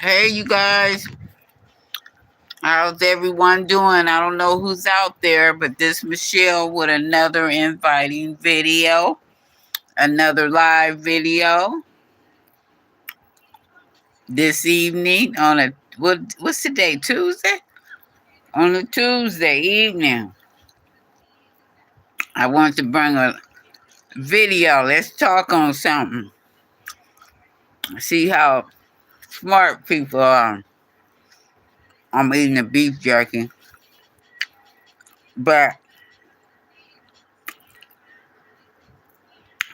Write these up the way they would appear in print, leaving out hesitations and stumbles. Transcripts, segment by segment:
Hey, you guys. How's everyone doing? I don't know who's out there, but this Michelle with another inviting video, another live video this evening on what's today? Tuesday? On a Tuesday evening. I want to bring a video. Let's talk on something. See how smart people are. I'm eating a beef jerky. But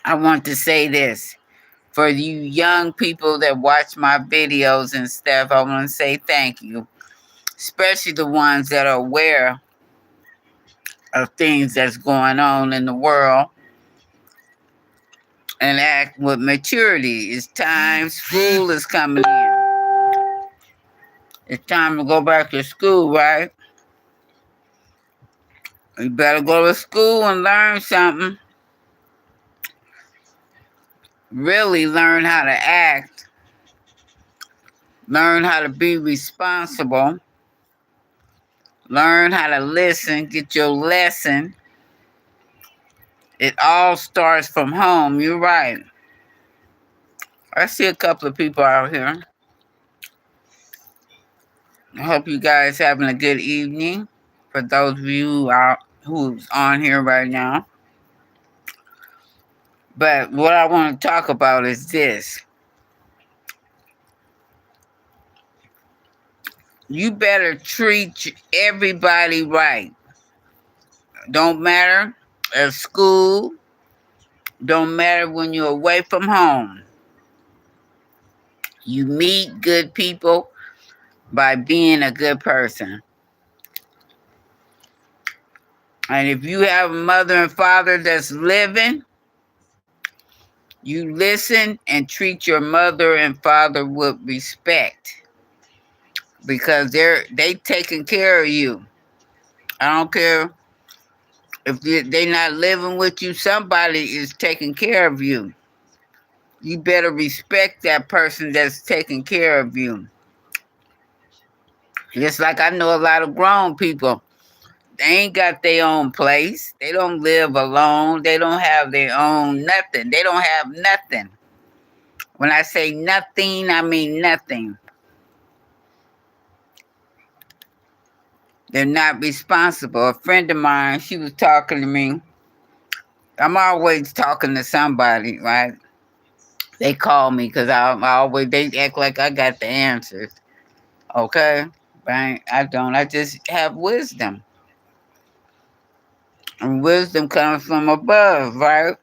I want to say this. For you young people that watch my videos and stuff, I want to say thank you. Especially the ones that are aware of things that's going on in the world and act with maturity. It's time. School is coming in. It's time to go back to school, right? You better go to school and learn something. Really learn how to act. Learn how to be responsible. Learn how to listen. Get your lesson. It all starts from home. You're right. I see a couple of people out here. I hope you guys having a good evening. For those of you who's on here right now. But what I want to talk about is this. You better treat everybody right. Don't matter at school. Don't matter when you're away from home. You meet good people by being a good person. And if you have a mother and father that's living, you listen and treat your mother and father with respect. Because they taking care of you. I don't care if they not living with you, somebody is taking care of you. You better respect that person that's taking care of you. Just like I know a lot of grown people. They ain't got their own place. They don't live alone. They don't have their own nothing. They don't have nothing. When I say nothing, I mean nothing. They're not responsible. A friend of mine, she was talking to me. I'm always talking to somebody, right? They call me because they act like I got the answers. Okay? Right? I don't. I just have wisdom. And wisdom comes from above, right?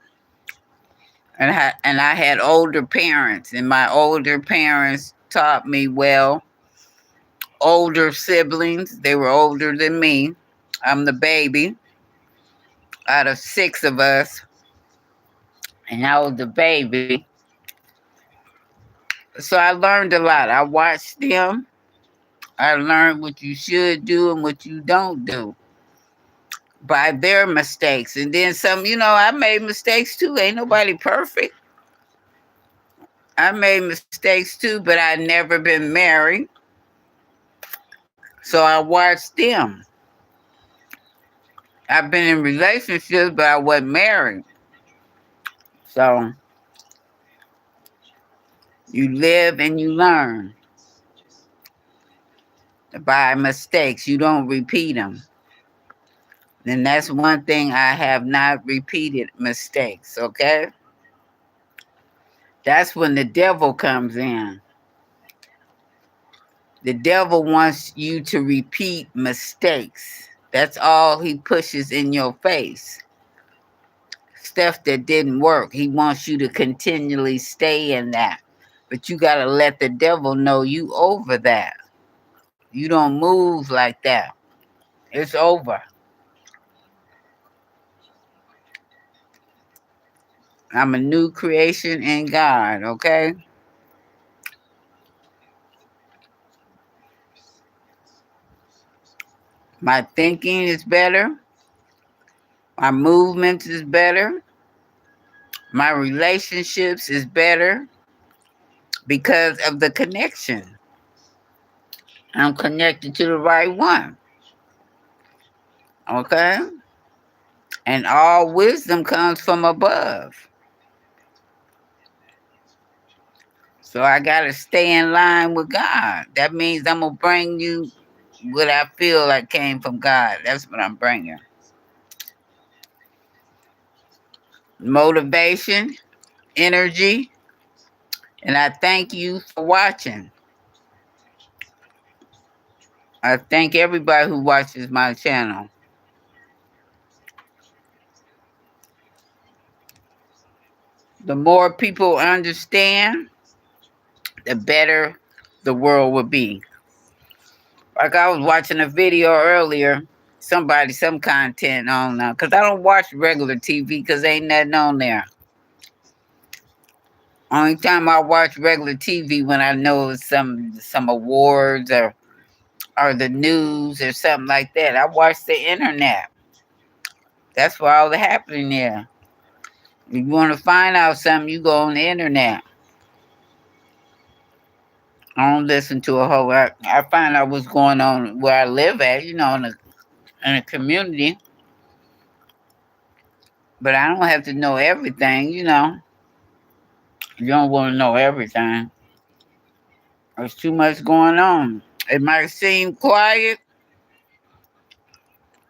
And I had older parents, and my older parents taught me well. Older siblings, they were older than me. I'm the baby out of 6 of us, and I was the baby. So I learned a lot. I watched them. I learned what you should do and what you don't do by their mistakes. And then some, I made mistakes too. Ain't nobody perfect. I made mistakes too, but I never been married. So I watched them. I've been in relationships, but I wasn't married. So you live and you learn by mistakes. You don't repeat them. And that's one thing I have not repeated mistakes, okay? That's when the devil comes in. The devil wants you to repeat mistakes. That's all he pushes in your face. Stuff that didn't work. He wants you to continually stay in that. But you got to let the devil know you over that. You don't move like that. It's over. I'm a new creation in God, okay? My thinking is better. My movements is better. My relationships is better because of the connection. I'm connected to the right one. Okay? And all wisdom comes from above. So I got to stay in line with God. That means I'm going to bring you what I feel like came from God. That's what I'm bringing. Motivation, energy, and I thank you for watching. I thank everybody who watches my channel. The more people understand, the better the world will be. Like I was watching a video earlier, some content on now, because I don't watch regular TV because ain't nothing on there. Only time I watch regular TV when I know it's some awards or the news or something like that. I watch the internet. That's where all the happening there. If you want to find out something, you go on the internet. I don't listen to a whole lot. I find out what's going on where I live at, in the community. But I don't have to know everything. You don't want to know everything. There's too much going on. It might seem quiet.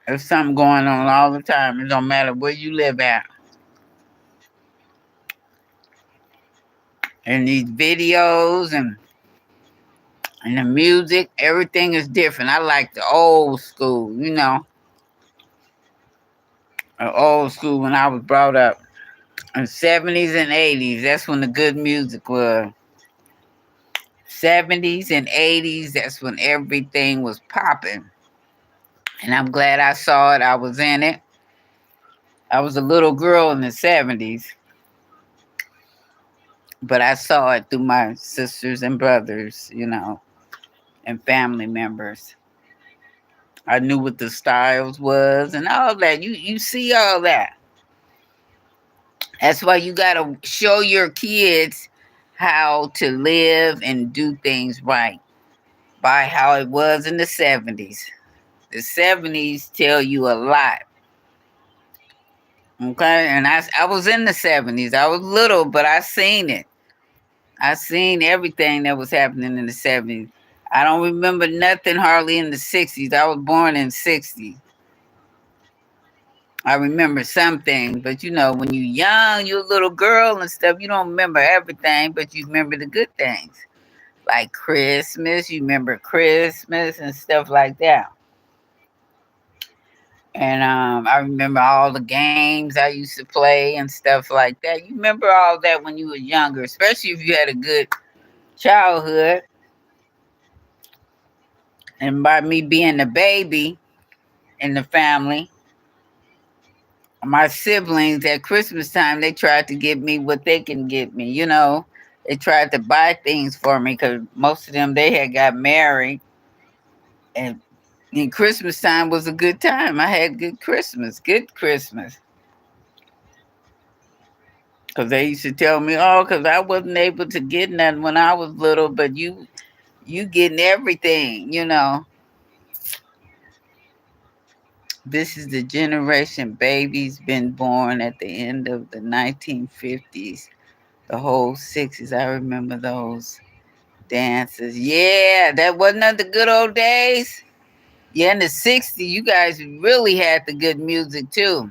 There's something going on all the time. It don't matter where you live at. And these videos and the music, everything is different. I like the old school. The old school when I was brought up. In the 70s and 80s, that's when the good music was. 70s and 80s, that's when everything was popping. And I'm glad I saw it. I was in it. I was a little girl in the 70s, but I saw it through my sisters and brothers, and family members. I knew what the styles was and all that. You see all that. That's why you gotta show your kids how to live and do things right by how it was in the 70s. The 70s tell you a lot. Okay, and I was in the 70s. I was little, but I seen it. I seen everything that was happening in the 70s. I don't remember nothing hardly in the 60s. I was born in 60. I remember some things, but when you're young, you're a little girl and stuff, you don't remember everything, but you remember the good things. Like Christmas, you remember Christmas and stuff like that. And I remember all the games I used to play and stuff like that. You remember all that when you were younger, especially if you had a good childhood. And by me being the baby in the family, my siblings at Christmas time, they tried to give me what they can get me. They tried to buy things for me because most of them, they had got married. And Christmas time was a good time. I had good Christmas. Because they used to tell me, oh, because I wasn't able to get nothing when I was little, but you getting everything. This is the generation babies been born at the end of the 1950s, the whole 60s. I remember those dances. Yeah, that wasn't the good old days. Yeah, in the 60s, you guys really had the good music too.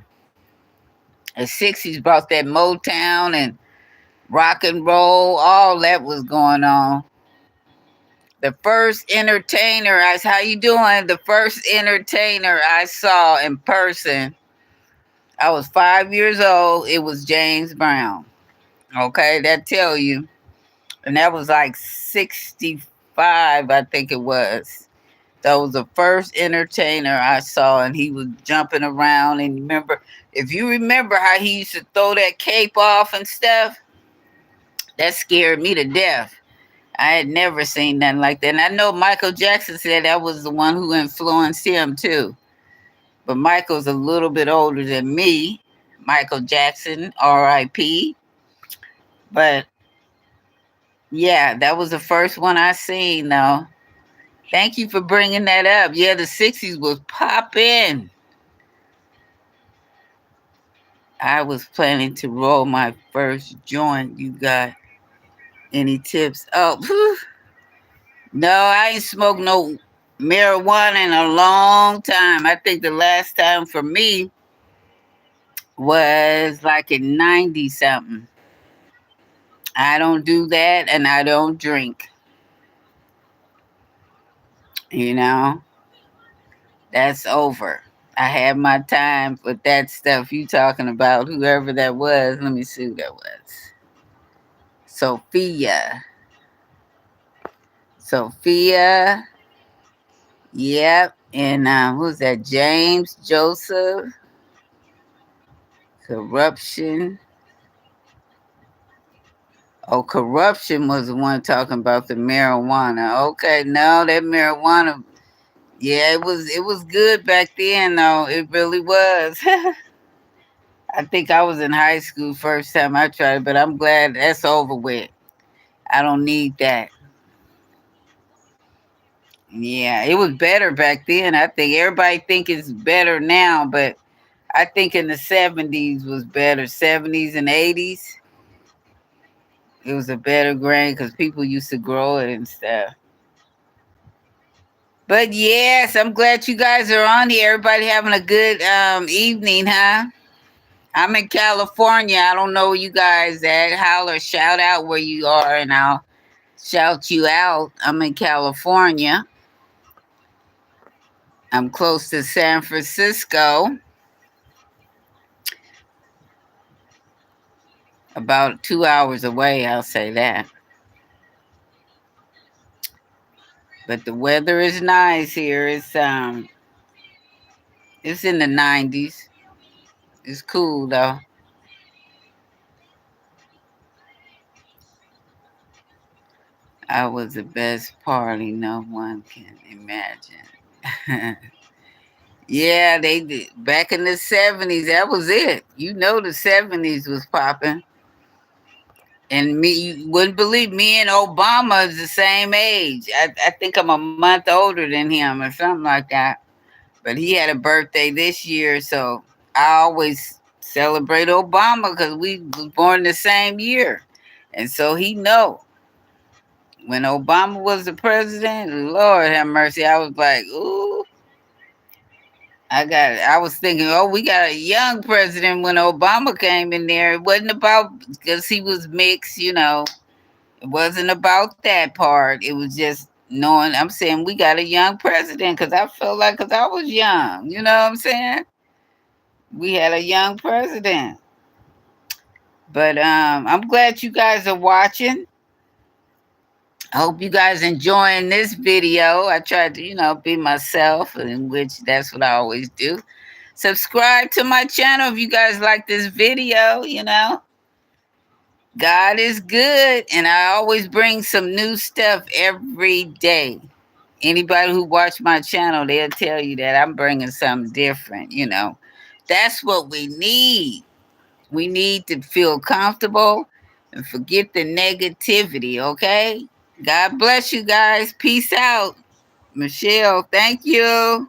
The 60s brought that Motown and rock and roll, all that was going on. The first entertainer, how you doing? The first entertainer I saw in person, I was 5 years old. It was James Brown. Okay, that tell you. And that was like 65, I think it was. That was the first entertainer I saw, and he was jumping around. And if you remember how he used to throw that cape off and stuff, that scared me to death. I had never seen nothing like that. And I know Michael Jackson said that was the one who influenced him too. But Michael's a little bit older than me. Michael Jackson, R.I.P. But yeah, that was the first one I seen though. Thank you for bringing that up. Yeah, the 60s was popping. I was planning to roll my first joint. You got any tips? Oh, no, I ain't smoked no marijuana in a long time. I think the last time for me was like in 90 something. I don't do that and I don't drink. You know, that's over. I had my time with that stuff you talking about, whoever that was. Let me see who that was. Sophia. Sophia. Yep. And who's that? James Joseph. Corruption. Oh, corruption was the one talking about the marijuana. Okay, no, that marijuana. Yeah, it was good back then though. It really was. I think I was in high school first time I tried it, but I'm glad that's over with. I don't need that. Yeah, it was better back then. I think everybody think it's better now, but I think in the 70s was better. 70s and 80s, it was a better grain because people used to grow it and stuff. But yes, I'm glad you guys are on here. Everybody having a good evening, huh? I'm in California. I don't know where you guys at. Holler, shout out where you are, and I'll shout you out. I'm in California. I'm close to San Francisco, about 2 hours away. I'll say that. But the weather is nice here. It's in the 90s. It's cool though. I was the best party no one can imagine. Yeah, they did. Back in the 70s, that was it. You know the 70s was popping. And me, you wouldn't believe me and Obama is the same age. I think I'm a month older than him or something like that. But he had a birthday this year, so I always celebrate Obama because we was born the same year. And so he know when Obama was the president, Lord have mercy, I was like, ooh, I was thinking, oh, we got a young president when Obama came in there. It wasn't about because he was mixed, you know. It wasn't about that part. It was just knowing. I'm saying we got a young president because I felt like because I was young. You know what I'm saying? We had a young president. But I'm glad you guys are watching. I hope you guys enjoying this video. I tried to, be myself, in which that's what I always do. Subscribe to my channel if you guys like this video. God is good, and I always bring some new stuff every day. Anybody who watch my channel, they'll tell you that I'm bringing something different. That's what we need. We need to feel comfortable and forget the negativity, okay? God bless you guys. Peace out. Michelle, thank you.